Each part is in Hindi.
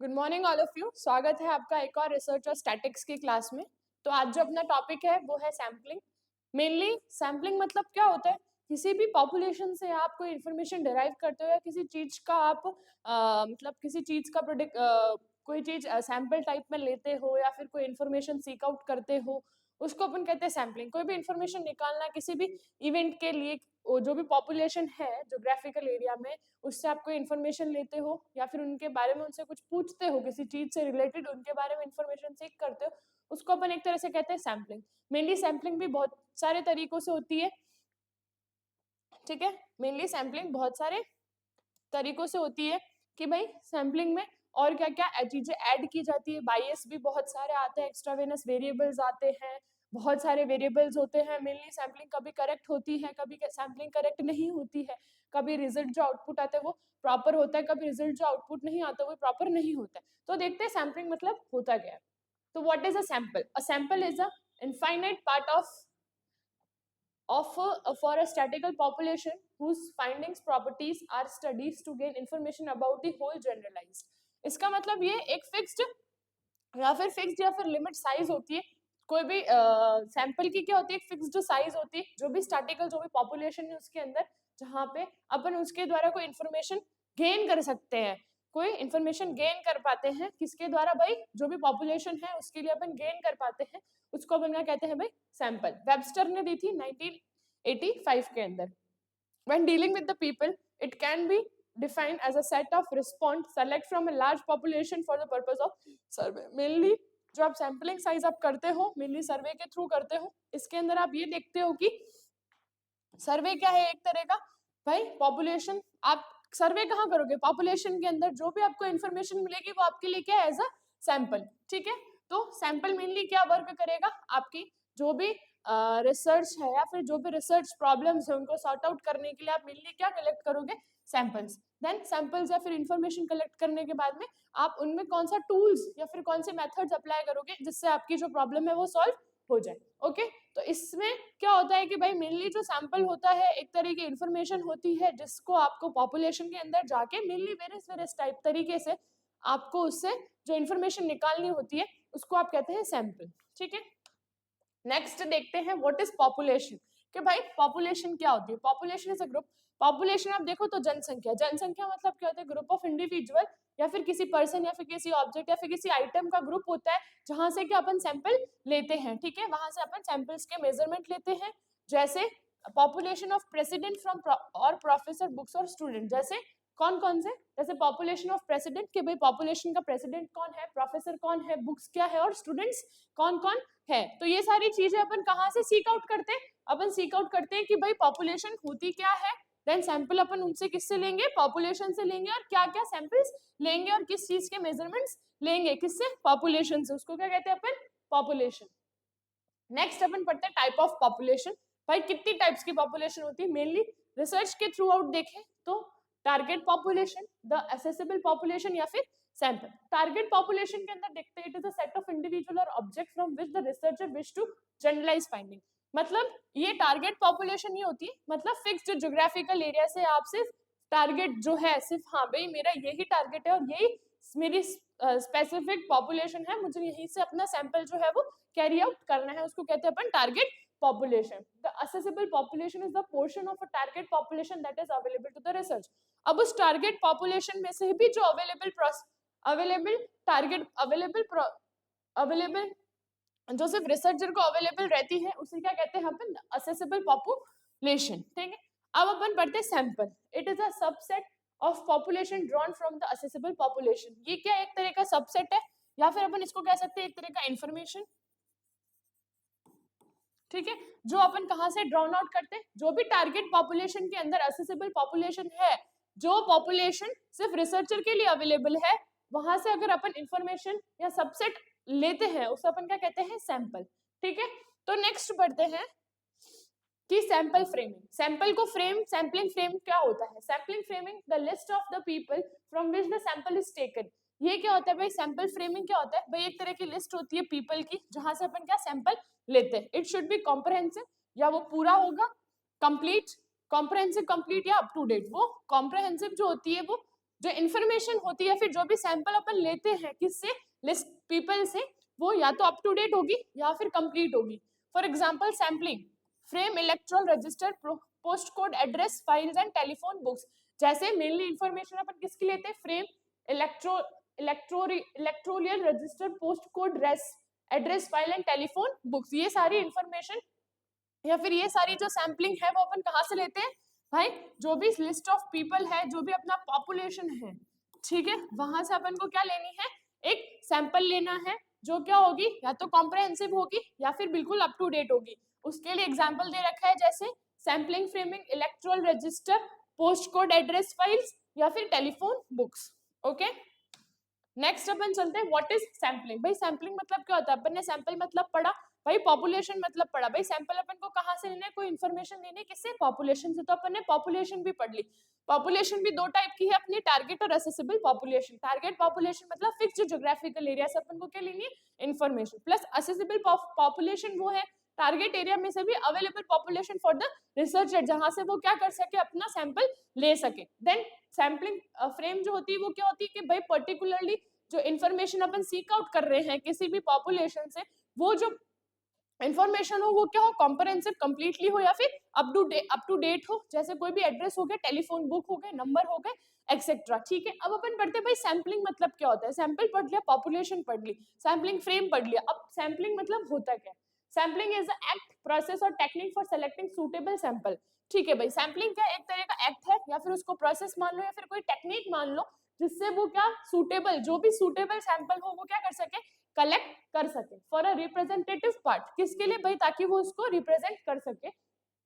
Good morning all of you. स्वागत है आपका एक और रिसर्च और स्टैटिक्स की क्लास में। तो आज जो अपना टॉपिक है वो है सैम्पलिंग। मेनली सैम्पलिंग मतलब क्या होता है, किसी भी पॉपुलेशन से आप कोई इन्फॉर्मेशन डिराइव करते हो या किसी चीज का आप मतलब किसी चीज का प्रोडक्ट कोई चीज सैम्पल टाइप में लेते हो या फिर कोई इन्फॉर्मेशन सीक आउट करते हो, उसको अपन कहते हैं सैम्पलिंग। कोई भी इन्फॉर्मेशन निकालना किसी भी इवेंट के लिए, जो भी पॉपुलेशन है जोग्राफिकल एरिया में, उससे आप कोई इन्फॉर्मेशन लेते हो या फिर उनके बारे में उनसे कुछ पूछते हो, किसी चीज से रिलेटेड उनके बारे में इन्फॉर्मेशन सीख करते हो, उसको अपन एक तरह से कहते हैं सैम्पलिंग। मेनली सैम्पलिंग भी बहुत सारे तरीकों से होती है, ठीक है। मेनली सैम्पलिंग बहुत सारे तरीकों से होती है कि भाई सैम्पलिंग में और क्या क्या चीजें ऐड की जाती है। बायस भी बहुत सारे आते हैं, एक्स्ट्रावेनस वेरिएबल्स आते हैं, बहुत सारे वेरिएबल्स होते हैं। मेनली सैम्पलिंग कभी करेक्ट होती है, कभी सैम्पलिंग करेक्ट नहीं होती है, कभी रिजल्ट जो आउटपुट आता है वो प्रॉपर होता है, कभी रिजल्ट जो आउटपुट नहीं आता वो प्रॉपर नहीं होता है। तो देखते हैं सैम्पलिंग मतलब होता क्या है। तो what is a sample? A sample is a infinite part for a statistical population whose findings properties are studies to gain information about the whole generalized। इसका मतलब ये एक फिक्स्ड या फिर लिमिट साइज होती है। कोई भी सैंपल की क्या होती है, एक फिक्स्ड साइज होती है। जो भी स्टैटिकल जो भी पॉपुलेशन है उसके अंदर, जहाँ पे अपन उसके द्वारा कोई इन्फॉर्मेशन गेन कर सकते हैं, कोई इन्फॉर्मेशन गेन कर पाते हैं। किसके द्वारा? भाई जो भी पॉपुलेशन है उसके लिए अपन गेन कर पाते हैं, उसको अपन क्या कहते हैं भाई? सैंपल। वेबस्टर ने दी थी 1985 के अंदर। When dealing with the people, it can be defined as a set of response select from a large population for the purpose of survey। Mainly जो आप सैम्पलिंग साइज आप करते हो, मेनली सर्वे के थ्रू करते हो। इसके अंदर आप ये देखते हो कि सर्वे क्या है, एक तरह का भाई पॉपुलेशन। आप सर्वे कहाँ करोगे? पॉपुलेशन के अंदर। जो भी आपको इन्फॉर्मेशन मिलेगी वो आपके लिए क्या है? एज अ सैंपल, ठीक है। तो सैंपल मेनली क्या वर्क करेगा? आपकी जो भी रिसर्च है या फिर जो भी रिसर्च प्रॉब्लम्स है उनको सॉर्ट आउट करने के लिए आप मेनली क्या कलेक्ट करोगे? सैंपल्स। देन सैंपल्स या फिर इंफॉर्मेशन कलेक्ट करने के बाद में आप उनमें कौन सा टूल्स या फिर कौन से मेथड्स अप्लाई करोगे जिससे आपकी जो प्रॉब्लम है वो सॉल्व हो जाए। ओके, तो इसमें क्या होता है कि भाई मेनली जो सैंपल होता है एक तरह की इंफॉर्मेशन होती है जिसको आपको पॉपुलेशन के अंदर जाके मेनली वेरियस टाइप तरीके से आपको उससे जो इन्फॉर्मेशन निकालनी होती है उसको आप कहते हैं सैंपल, ठीक है। नेक्स्ट देखते हैं व्हाट इज पॉपुलेशन। कि भाई पॉपुलेशन क्या होती है? Population is a group. Population आप देखो तो जनसंख्या, जनसंख्या मतलब क्या होता है? ग्रुप ऑफ इंडिविजुअल या फिर किसी पर्सन या फिर किसी ऑब्जेक्ट या फिर किसी आइटम का ग्रुप होता है जहां से कि अपन सैंपल लेते हैं, ठीक है। वहां से अपन सैंपल्स के मेजरमेंट लेते हैं। जैसे पॉपुलेशन ऑफ प्रेसिडेंट फ्रॉम और प्रोफेसर बुक्स और स्टूडेंट। जैसे कौन कौन से? जैसे पॉपुलेशन ऑफ प्रेसिडेंट के भाई पॉपुलेशन का प्रेसिडेंट कौन है, प्रोफेसर कौन है, बुक्स क्या है और स्टूडेंट्स कौन कौन है। तो ये सारी चीजें अपन कहाँ से सीक आउट करते हैं? अपन सीक आउट करते हैं कि भाई पॉपुलेशन होती क्या है। देन सैंपल अपन उनसे किससे लेंगे? पॉपुलेशन से लेंगे। और क्या क्या सैंपल्स लेंगे और किस चीज के मेजरमेंट्स लेंगे? किससे? पॉपुलेशन से। उसको क्या कहते हैं अपन? पॉपुलेशन। नेक्स्ट अपन पढ़ते हैं टाइप ऑफ पॉपुलेशन। भाई कितनी टाइप्स की पॉपुलेशन होती है? मेनली रिसर्च के थ्रू आउट देखें तो target population, the accessible population या फिर सैंपल। टारगेट पॉपुलेशन के अंदर देखते हैं it is a set of individual और object from which the researcher wish to generalize finding. मतलब ये टारगेट पॉपुलेशन ये होती है, मतलब फिक्स्ड ज्योग्राफिकल एरिया से आप सिर्फ टारगेट जो है सिर्फ, हाँ भाई मेरा यही टारगेट है और यही मेरी स्पेसिफिक पॉपुलेशन है, मुझे यहीं से अपना सैंपल जो है वो कैरी आउट करना है, उसको कहते हैं अपन target population. The accessible population is the portion of a target population that is available to the research. अब उस टारगेट पॉपुलेशन में से भी जो अवेलेबल जो सिर्फ रिसर्चर को अवेलेबल रहती है उसे क्या कहते हैं अपन? असेसिबल पॉपुलेशन, ठीक है। अब अपन पढ़ते हैं sample. It is a subset of population drawn from the accessible population. ये क्या एक तरह का सबसेट है या फिर अपन इसको कह सकते हैं एक तरह का इंफॉर्मेशन, ठीक है, जो अपन कहां से ड्रॉन आउट करते हैं? जो भी टारगेट पॉपुलेशन के अंदर असेसिबल पॉपुलेशन है, जो पॉपुलेशन सिर्फ रिसर्चर के लिए अवेलेबल है, वहां से अगर अपन इंफॉर्मेशन या सबसेट लेते हैं उसे अपन क्या कहते हैं? सैंपल, ठीक है। तो नेक्स्ट पढ़ते हैं कि सैंपल फ्रेमिंग। सैंपल को फ्रेम, सैंपलिंग फ्रेम क्या होता है? Sampling framing the list of the people from which the sample is taken. ये क्या होता है भाई? सैंपल फ्रेमिंग क्या होता है भाई? एक तरह की लिस्ट होती है पीपल की जहां से अपन क्या सैंपल लेते हैं। इट शुड बी कॉम्प्रहेंसिव, या वो पूरा होगा, कंप्लीट, कॉम्प्रहेंसिव, कंप्लीट या अप टू डेट। वो कॉम्प्रहेंसिव जो होती है वो जो इन्फॉर्मेशन होती है फिर जो भी सैंपल अपन लेते हैं किससे, लिस्ट पीपल से, वो या तो अप टू डेट होगी या फिर कंप्लीट होगी। For example sampling, frame, electoral register, post code, address, files and telephone books. जैसे मेनली इंफॉर्मेशन अपन किसकी लेते हैं, frame, electoral register, post code, address, file and telephone books. ये सारी इंफॉर्मेशन या फिर ये सारी जो सैम्पलिंग है वो अपन कहाँ से लेते हैं भाई, जो भी लिस्ट ऑफ पीपल है, जो भी अपना पॉपुलेशन है, ठीक है, वहां से अपन को क्या लेनी है, एक सैंपल लेना है जो क्या होगी, या तो कॉम्प्रहेंसिव होगी या फिर बिल्कुल अप टू डेट होगी। उसके लिए एग्जांपल दे रखा है जैसे sampling, framing, electoral register, post code, address, files या फिर टेलीफोन बुक्स। ओके, नेक्स्ट अपन चलते हैं व्हाट इज सैम्पलिंग। भाई सैम्पलिंग मतलब क्या होता है, अपन ने सैंपल मतलब पढ़ा, भाई पॉपुलेशन मतलब पढ़ा। भाई सैंपल अपन को कहाँ से लेना है, कोई इन्फॉर्मेशन लेनी है किससे, पॉपुलेशन से, तो अपन ने पॉपुलेशन भी पढ़ ली। पॉपुलेशन भी दो टाइप की है अपनी, टारगेट और असेसिबल पॉपुलेशन। टारगेट पॉपुलेशन मतलब फिक्स्ड ज्योग्राफिकल एरिया से अपन को क्या लेनी है, इन्फॉर्मेशन, प्लस असेसिबल पॉपुलेशन वो है टारगेट एरिया में से भी available population for the researcher, जहां से वो क्या कर सके, अपना सैंपल ले सके। देन सैम्पलिंग फ्रेम जो होती है वो क्या होती है कि भाई पर्टिकुलरली जो इन्फॉर्मेशन अपन सीक आउट कर रहे हैं किसी भी पॉपुलेशन से, वो जो इन्फॉर्मेशन हो वो क्या हो, कॉम्प्रहेंसिव कंप्लीटली हो या फिर अप टू डेट हो, जैसे कोई भी एड्रेस हो गया, टेलीफोन बुक हो गए, नंबर हो गए, एक्सेट्रा। ठीक है, अब अपन पढ़ते हैं भाई सैम्पलिंग मतलब क्या होता है। सैंपल पढ़ लिया, पॉपुलेशन पढ़ ली, सैम्पलिंग फ्रेम पढ़ लिया, अब सैम्पलिंग मतलब होता क्या है। Sampling is the act, process और technique for selecting suitable sample. ठीक है भाई, सैम्पलिंग क्या एक तरह का एक्ट है, या फिर उसको प्रोसेस मान लो या फिर कोई टेक्निक मान लो, जिससे वो क्या सूटेबल, जो भी सूटेबल सैंपल हो वो क्या कर सके, कलेक्ट कर सके फॉर अ रिप्रेजेंटेटिव पार्ट। किसके लिए भाई, ताकि वो उसको रिप्रेजेंट कर सके,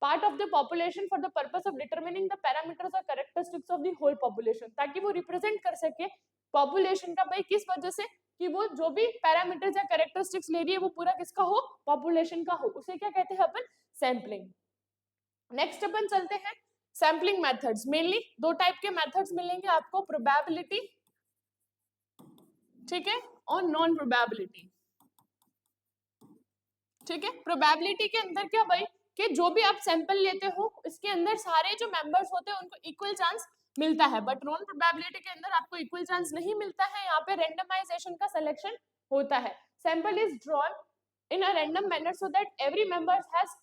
part of the population for the purpose of determining the parameters और characteristics of the whole population, ताकि वो रिप्रेजेंट कर सके पॉपुलेशन का, भाई किस वजह से, कि वो जो भी पैरामीटर्स या कैरेक्टरिस्टिक्स ले रही है वो पूरा किसका हो, पॉपुलेशन का हो, उसे क्या कहते हैं अपन, सैम्पलिंग। नेक्स्ट अपन चलते हैं सैम्पलिंग मेथड्स। मेनली दो टाइप के मेथड्स मिलेंगे आपको, प्रोबेबिलिटी, ठीक है, और नॉन प्रोबेबिलिटी। ठीक है, प्रोबेबिलिटी के अंदर क्या भाई, कि जो भी आप सैंपल लेते हो इसके अंदर सारे जो मेंबर्स होते हैं उनको इक्वल चांस मिलता है, बट नॉन प्रोबेबिलिटी के अंदर आपको इक्वल चांस नहीं मिलता है, यहाँ पे रेंडमाइजेशन का सिलेक्शन होता है। Sample is drawn in a random manner so that every member has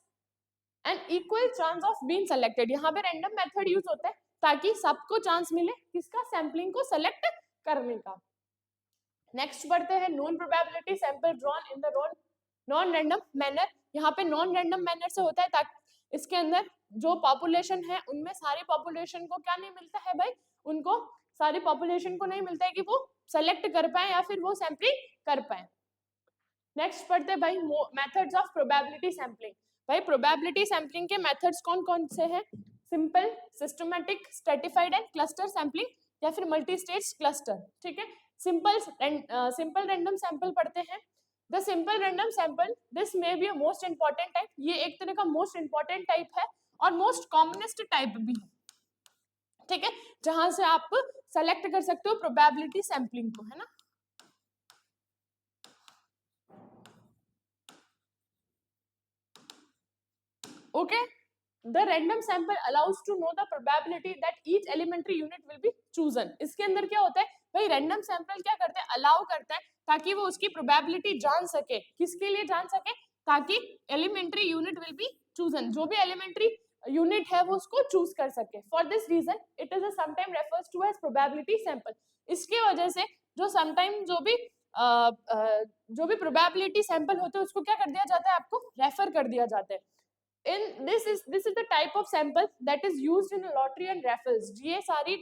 an equal chance of being selected. यहाँ पे रैंडम मेथड यूज होता है ताकि सबको चांस मिले किसका, सैंपलिंग को सेलेक्ट करने का। नेक्स्ट बढ़ते हैं non probability, sample drawn in the non random manner. यहाँ पे नॉन रैंडम मैनर से होता है ताकि इसके अंदर जो पॉपुलेशन है उनमें सारी पॉपुलेशन को क्या नहीं मिलता है भाई, उनको सारी पॉपुलेशन को नहीं मिलता है कि वो सेलेक्ट कर पाए या फिर वो सैंपलिंग कर पाए। नेक्स्ट पढ़ते हैं भाई मेथड्स ऑफ प्रोबेबिलिटी सैंपलिंग। भाई प्रोबेबिलिटी सैंपलिंग के मेथड्स कौन कौन से हैं, simple, systematic, stratified and cluster sampling या फिर मल्टी स्टेज क्लस्टर। ठीक है, सिंपल रैंडम सैंपल पढ़ते हैं। The simple random sample, this may be a most important type, ये एक तरह का मोस्ट इंपॉर्टेंट टाइप है और मोस्ट कॉमनेस्ट टाइप भी है। ठीक है, जहां से आप सेलेक्ट कर सकते हो प्रोबेबिलिटी सैंपलिंग को, है ना। Okay, the random sample allows to know the probability that each elementary unit will be chosen। इसके अंदर क्या होता है भाई, रैंडम सैंपल क्या करता है, अलाउ करता है ताकि वो उसकी प्रोबेबिलिटी जान सके, किसके लिए जान सके, ताकि elementary unit will be chosen, जो भी एलिमेंट्री यूनिट है वो उसको चूज कर सके। For this reason it is sometime refers to as probability sample. इसके वजह से जो समटाइम जो भी प्रोबेबिलिटी सैंपल होते हैं उसको क्या कर दिया जाता है, आपको रेफर कर दिया जाता है। In this is the type of sample that is used in lottery and raffles। ये सारी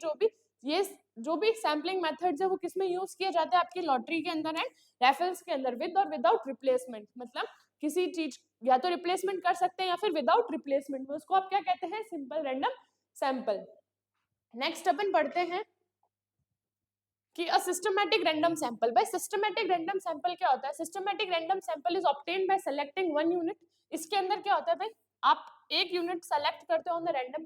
जो भी सैम्पलिंग मेथड्स है वो किसमें यूज किए जाते हैं, आपकी लॉटरी के अंदर एंड रैफल्स के अंदर, विद और विदाउट रिप्लेसमेंट। मतलब किसी चीज या तो रिप्लेसमेंट कर सकते हैं या फिर विदाउट रिप्लेसमेंट, उसको आप क्या कहते हैं, सिंपल रैंडम सैंपल। नेक्स्ट अपन पढ़ते हैं कि अ सिस्टमैटिक रैंडम सैंपल। भाई सिस्टमैटिक रैंडम सैंपल क्या होता है, systematic random sample is obtained by selecting one unit. इसके अंदर क्या होता है भाई, आप एक यूनिट सेलेक्ट करते हो ऑन द रैंडम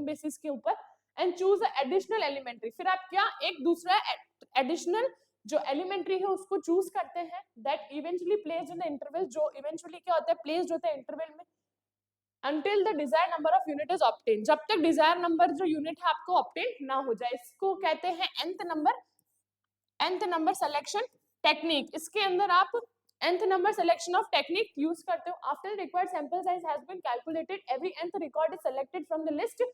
बेसिस के ऊपर एंड चूज एडिशनल एलिमेंट्री। फिर आप क्या एक दूसरा एडिशनल जो एलिमेंट्री है उसको चूज करते हैं that eventually placed in the interval, जो इवेंचुअली क्या होता है, प्लेस्ड होता है इंटरवल में until the desired number of unit is obtained, जब तक desired number जो unit है आपको obtain ना हो जाए, इसको कहते हैं nth number selection technique. इसके अंदर आप nth number selection of technique use करते हो. After the required sample size has been calculated, every nth record is selected from the list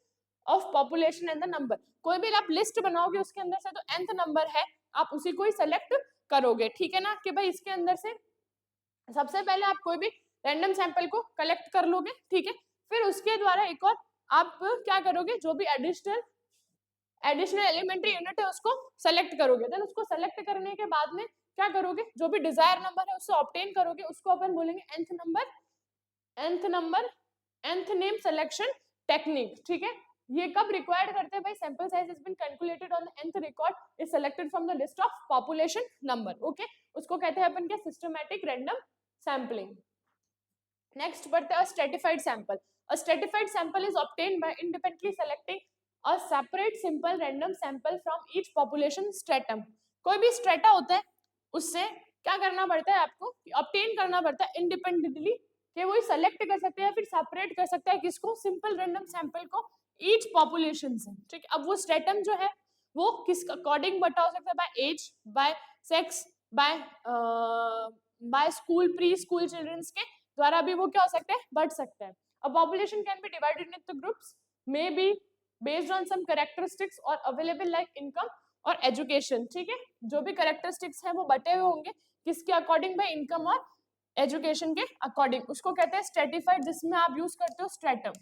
of population and the number. कोई भी आप list बनाओगे उसके अंदर से तो nth number है, आप उसी को ही select करोगे, ठीक है ना, कि भाई इसके अंदर से सबसे पहले आप कोई भी रैंडम सैंपल को कलेक्ट कर लोगे, ठीक है, फिर उसके द्वारा एक और आप क्या करोगे, जो भी एडिशनल एलिमेंट्री यूनिट है उसको सेलेक्ट करोगे. देन उसको सेलेक्ट करने के बाद में क्या करोगे, जो भी डिजायर नंबर है उससे ऑब्टेन करोगे, उसको अपन बोलेंगे nth नेम सिलेक्शन टेक्निक. ठीक है, ये कब रिक्वायर्ड करते हैं भाई, sample size has been calculated on the nth record is selected from the list of population number. Okay, उसको कहते हैं अपन क्या, सिस्टमैटिक रैंडम सैम्पलिंग. नेक्स्ट बढ़ते हैं stratified sample. A stratified sample is obtained by independently selecting a separate simple random sample from each population stratum. कोई भी स्ट्रेटा होता है उससे क्या करना पड़ता है आपको, ऑब्टेन करना पड़ता है इंडिपेंडेंटली, कि वो सेलेक्ट कर सकते हैं फिर सेपरेट कर सकता है किसको, सिंपल रैंडम सैंपल को ईच पॉपुलेशन से. ठीक है, अब वो स्ट्रेटम जो है वो किस अकॉर्डिंग बटा हो सकता है, by age, by sex, by school, pre school childrens के द्वारा भी वो क्या हो सकता है, बढ़ सकता है. A population can be divided into groups, may be based on some characteristics or available like income और education. ठीक है, जो भी characteristics हैं वो बटे हुए होंगे किसके अकॉर्डिंग, बाय इनकम और एजुकेशन के अकॉर्डिंग. उसको कहते हैं स्ट्रेटिफाइड, जिसमें आप यूज करते हो स्ट्रेटम.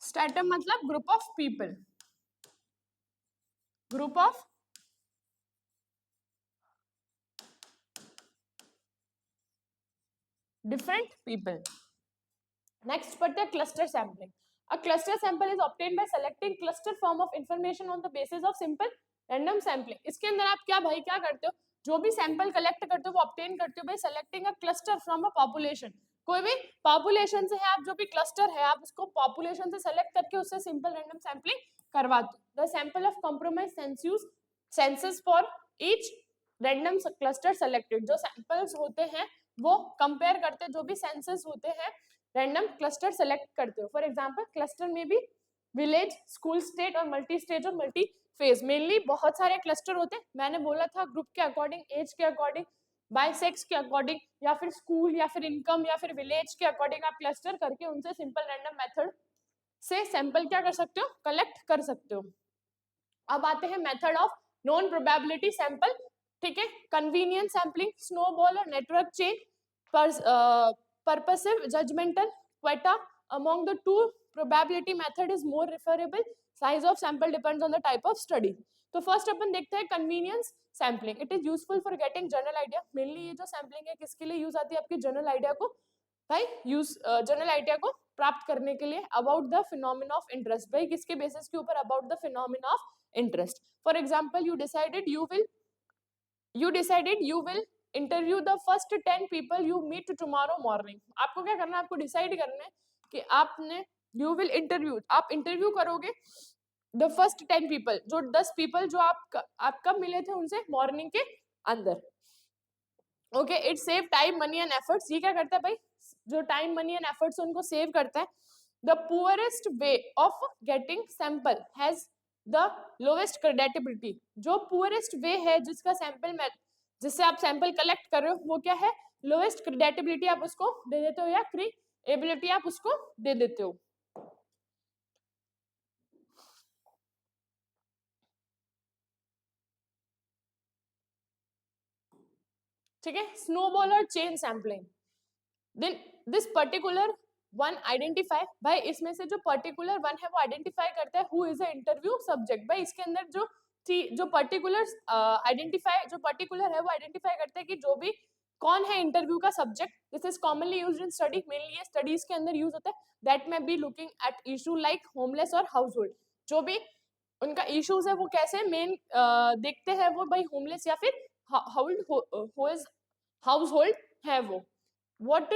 स्ट्रेटम मतलब group of people, group of different people. Next पढ़ते हैं cluster sampling. A cluster sample is obtained by selecting cluster form of information on the basis of simple random sampling. इसके अंदर आप क्या भाई क्या करते हो, जो भी सैंपल कलेक्ट करते हो वो ऑब्टेन करते हो bye selecting a cluster from a population. कोई भी पॉपुलेशन से है, आप जो भी क्लस्टर है आप उसको पॉपुलेशन से सेलेक्ट करके उससे सिंपल रैंडम सैम्पलिंग करवाते हो. The sample of compromise census for each random cluster selected. जो सैंपल्स होते हैं वो कंपेयर करते हैं, जो भी सेंसस होते हैं रैंडम क्लस्टर सेलेक्ट करते हो. फॉर एग्जांपल क्लस्टर में भी विलेज, स्कूल, स्टेट और मल्टी स्टेज और मल्टी फेज, मेनली बहुत सारे क्लस्टर होते हैं. मैंने बोला था ग्रुप के अकॉर्डिंग, एज के अकॉर्डिंग, बाय सेक्स के अकॉर्डिंग, या फिर स्कूल या फिर इनकम या फिर विलेज के अकॉर्डिंग आप क्लस्टर करके उनसे सिंपल रैंडम मेथड से सैंपल क्या कर सकते हो, कलेक्ट कर सकते हो. अब आते हैं method of non probability sample. ठीक है, कन्वीनियंस सैम्पलिंग, स्नोबॉल और network chain, purposive judgmental quota. Among the two, probability method is more referable. Size of sample depends on the type of study. तो फर्स्ट अपन देखते हैं convenience sampling. It is useful for getting general idea. Mainly ये जो सैम्पलिंग है किसके लिए यूज आती है, आपके जनरल आइडिया को भाई जनरल आइडिया को प्राप्त करने के लिए about the phenomena of interest. भाई किसके बेसिस के ऊपर, about the phenomena of interest. For example you decided you will interview the first 10 people you meet tomorrow morning. आपको क्या करना है, आपको डिसाइड करना है कि आपने यू विल इंटरव्यू, आप इंटरव्यू करोगे द फर्स्ट 10 पीपल, जो 10 पीपल जो आप कब मिले थे उनसे, मॉर्निंग के अंदर. Okay, it save time, money and efforts. ये क्या करता है भाई, जो टाइम, मनी एंड एफर्ट्स उनको सेव करता है. The poorest way of getting sample has the lowest creditability. जो पुअरेस्ट वे है जिसका सैंपल जिससे आप सैंपल कलेक्ट कर रहे हो वो क्या है, लोएस्ट क्रेडिटेबिलिटी आप उसको दे देते हो या क्रेडिबिलिटी आप उसको दे देते हो. ठीक है, स्नोबॉल और chain sampling. Then this particular one identify, भाई इसमें से जो पर्टिकुलर वन है वो आइडेंटिफाई करता है who is a interview subject. भाई इसके अंदर जो पर्टिकुलर है वो आइडेंटिफाई करते हैं कि जो भी कौन है इंटरव्यू का subject. This is commonly used in study, mainly ये स्टडीज के अंदर यूज होता है. दैट में be looking at issue like homeless और हाउस होल्ड. जो भी उनका इश्यूज है वो कैसे मेन देखते हैं वो भाई होमलेस या फिर हाउस होल्ड है वो. what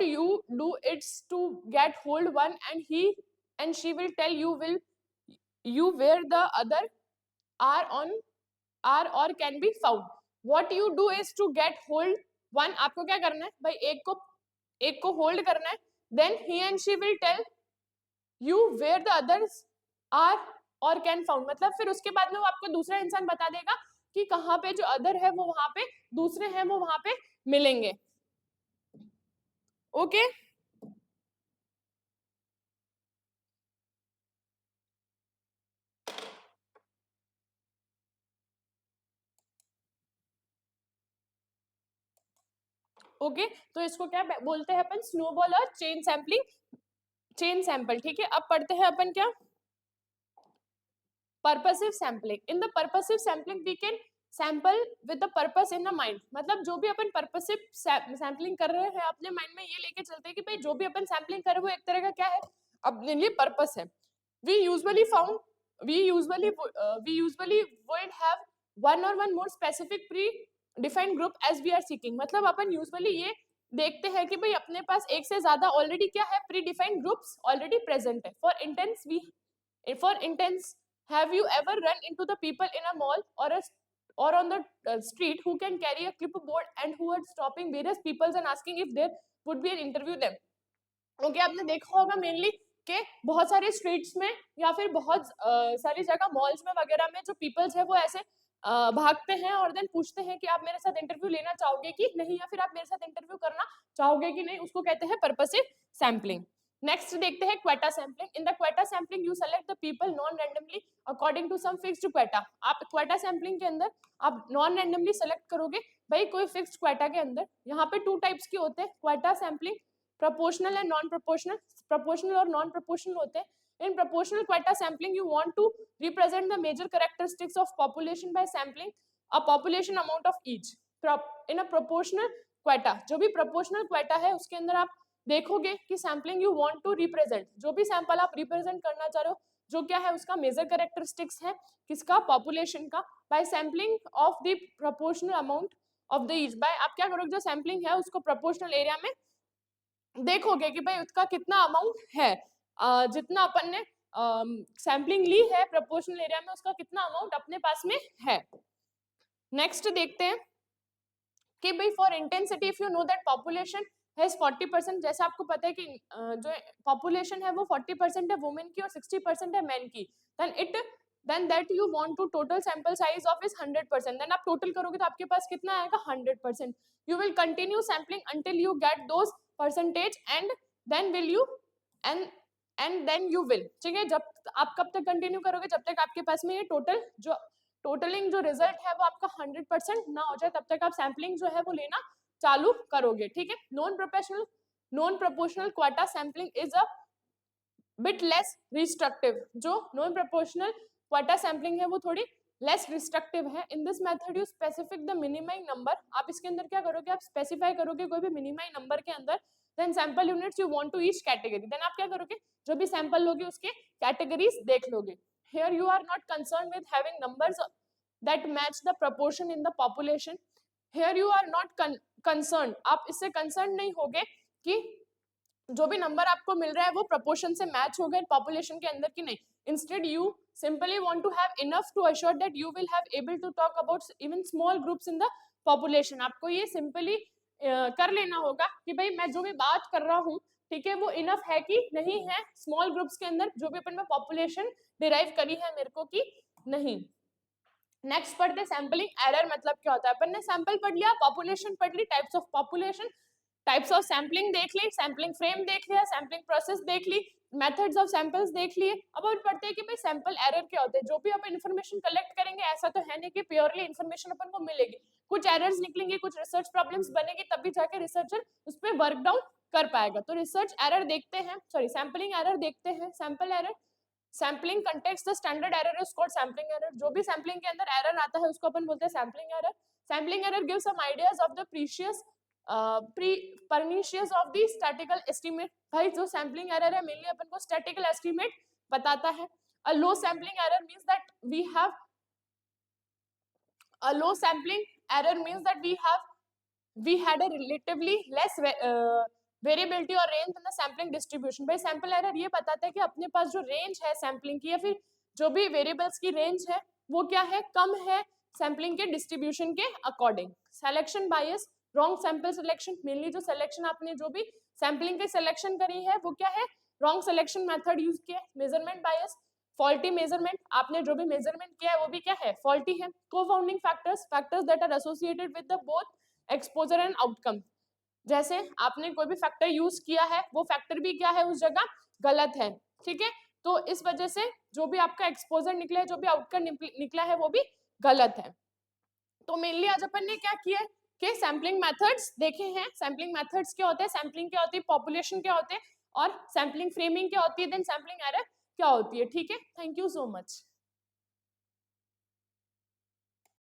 you do it's to get hold one and he and she will tell you where the other are or can be found. what you do is to get hold one. आपको क्या करना है भाई, एक को होल्ड करना है, then he and she will tell you where the others are और कैन फाउंड, मतलब फिर उसके बाद में वो आपको दूसरा इंसान बता देगा कि कहाँ पे जो अदर है वो वहां पे, दूसरे हैं वो वहां पे मिलेंगे। ओके ओके तो इसको क्या बोलते हैं अपन, स्नोबॉल और चेन सैम्पलिंग, चेन सैंपल। ठीक है, अब पढ़ते हैं अपन क्या, purposive sampling. In the purposive sampling we can sample with the purpose in the mind, मतलब जो भी अपन पर्पसिव सैम्पलिंग कर रहे हैं अपने माइंड में ये लेके चलते हैं कि भाई जो भी अपन सैम्पलिंग कर रहे हैं वो एक तरह का क्या है, अपने लिए पर्पस है। We usually found we usually would have one or one more specific pre defined group as we are seeking, मतलब अपन यूजुअली ये देखते हैं कि भाई अपने पास एक से ज्यादा ऑलरेडी क्या है, predefined groups already present है। For instance have you ever run into the people in a mall or on the street who can carry a clipboard and who are stopping various people and asking if there would be an interview them? Okay आपने देखा होगा मेनली कि बहुत सारे स्ट्रीट्स में या फिर बहुत सारी जगह मॉल्स में वगैरह में जो पीपल्स है वो ऐसे भागते हैं और देन पूछते हैं कि आप मेरे साथ इंटरव्यू लेना चाहोगे कि नहीं, या फिर आप मेरे साथ इंटरव्यू करना चाहोगे कि नहीं, उसको कहते हैं पर्पसिव सैम्पलिंग। नेक्स्ट देखते हैं quota sampling. In the quota sampling you select the people non randomly according to some fixed quota. आप क्वेटा सैम्पलिंग के अंदर आप नॉन रैंडमली सेलेक्ट करोगे भाई कोई फिक्स्ड क्वेटा के अंदर। यहाँ पे टू टाइप्स की होते हैं quota sampling, proportional and non proportional. Proportional और नॉन प्रोपोर्शनल होते हैं। In proportional quota sampling, you want to represent the major characteristics of population by sampling a population amount of each. In a proportional quota, जो भी proportional quota है उसके अंदर आप देखोगे कि sampling you want to represent, जो भी sample आप represent करना चाह रहे हो, जो क्या है उसका major characteristics है किसका, population का, by sampling of the proportional amount of the each. by आप क्या करोगे, जो sampling है उसको proportional area में देखोगे कि भाई उसका कितना अमाउंट है, जितना अपन ने सैम्पलिंग ली है प्रोपोर्शनल एरिया में उसका कितना अमाउंट अपने पास में है। नेक्स्ट देखते हैं कि भाई for intensity if you know that population has 40%, जैसे आपको पता है कि जो पॉपुलेशन है वो 40% है वुमेन की और 60% है मेन की, then that you want to total sample size of is 100%, then आप टोटल करोगे तो आपके पास कितना आएगा 100%। you will continue sampling until you get those percentage and then will you and then you will, ठीक है, जब आप कब तक कंटिन्यू करोगे, जब तक आपके पास में ये टोटल जो टोटलिंग जो रिजल्ट है वो आपका 100% ना हो जाए तब तक आप सैम्पलिंग जो है वो लेना चालू करोगे। ठीक है, non proportional quota sampling is a bit less restrictive. जो नॉन प्रोपोर्शनल क्वाटा सैम्पलिंग है वो थोड़ी लेस रिस्ट्रिक्टिव है। In this method you specific the minimum number, आप इसके अंदर क्या करोगे, आप स्पेसिफाई करोगे कोई भी मिनिमाइंग नंबर के अंदर, then sample units you want to each category, then आप क्या करोगे, जो भी सैंपल लोगे उसके कैटेगरीज देख लोगे। Here you are not concern with having numbers that match the proportion in the population. Here you are not concern, आप इससे कंसर्न नहीं होगे कि जो भी नंबर आपको मिल रहा है वो प्रोपोर्शन से मैच हो गए पॉपुलेशन के अंदर की नहीं। Instead you simply want to have enough to assure that you will have able to talk about even small groups in the population. आपको ये सिंपली कर लेना होगा कि भाई मैं जो भी बात कर रहा हूँ, ठीक है, वो इनफ है कि नहीं है स्मॉल ग्रुप्स के अंदर जो भी अपन में पॉपुलेशन डिराइव करी है मेरे को कि नहीं। नेक्स्ट पढ़ते सैम्पलिंग एरर मतलब क्या होता है। अपन ने सैंपल पढ़ लिया, पॉपुलेशन पढ़ ली, types of population, types of sampling देख ली, सैम्पलिंग फ्रेम देख लिया, सैम्पलिंग प्रोसेस देख ली, मेथड्स ऑफ सैंपल्स देख लिए। अब अपन पढ़ते हैं कि भाई सैंपल एरर क्या होते हैं। जो भी अपन इन्फॉर्मेशन कलेक्ट करेंगे ऐसा तो है नहीं कि प्योरली इन्फॉर्मेशन अपन को मिलेगी, कुछ एरर्स निकलेंगे, कुछ रिसर्च प्रॉब्लम्स बनेगी, तभी जाके रिसर्चर उस पर वर्क डाउन कर पाएगा। तो रिसर्च एरर देखते हैं, सॉरी सैम्पलिंग एरर देखते हैं। Sample error, sampling context the standard error is called sampling error. जो भी सैम्पलिंग के अंदर एरर आता है उसको अपन बोलते हैं sampling error. Sampling error gives some ideas of the precious pernicious of the statistical estimate। भाई जो सैम्पलिंग एरर है मेनली अपन को स्टैटिकल एस्टिमेट बताता है। a low sampling error means that we have a low sampling error means that we had a relatively less variability or range in the sampling distribution। भाई सैंपल एरर ये बताता है कि अपने पास जो रेंज है सैम्पलिंग की या फिर जो भी वेरिएबल्स की रेंज है वो क्या है, कम है सैम्पलिंग के डिस्ट्रीब्यूशन के अकॉर्डिंग। सिलेक्शन बायस रॉन्ग सैंपल सिलेक्शन, मेनली जो सिलेक्शन आपने जो भी सैम्पलिंग की सिलेक्शन करी है वो क्या है, रॉन्ग सिलेक्शन मेथड यूज किया। मेजरमेंट बायस, फॉल्टी मेजरमेंट, आपने जो भी मेजरमेंट किया है वो भी क्या है, फॉल्टी है। Confounding factors, factors that are associated with the both exposure and outcome, जैसे आपने कोई भी फैक्टर यूज किया है वो फैक्टर भी क्या है उस जगह गलत है, ठीक है। तो इस वजह से जो भी आपका एक्सपोजर निकला है, जो भी आउटकम निकला है वो भी गलत है। तो मेनली आज अपन ने क्या किया कि सैम्पलिंग मेथड्स देखे हैं। सैम्पलिंग मेथड्स क्या होते हैं, सैम्पलिंग क्या होती है, पॉपुलेशन क्या होते हैं, और सैम्पलिंग फ्रेमिंग क्या होती है, देन सैम्पलिंग एरर क्या होती है, ठीक है। Thank you so much.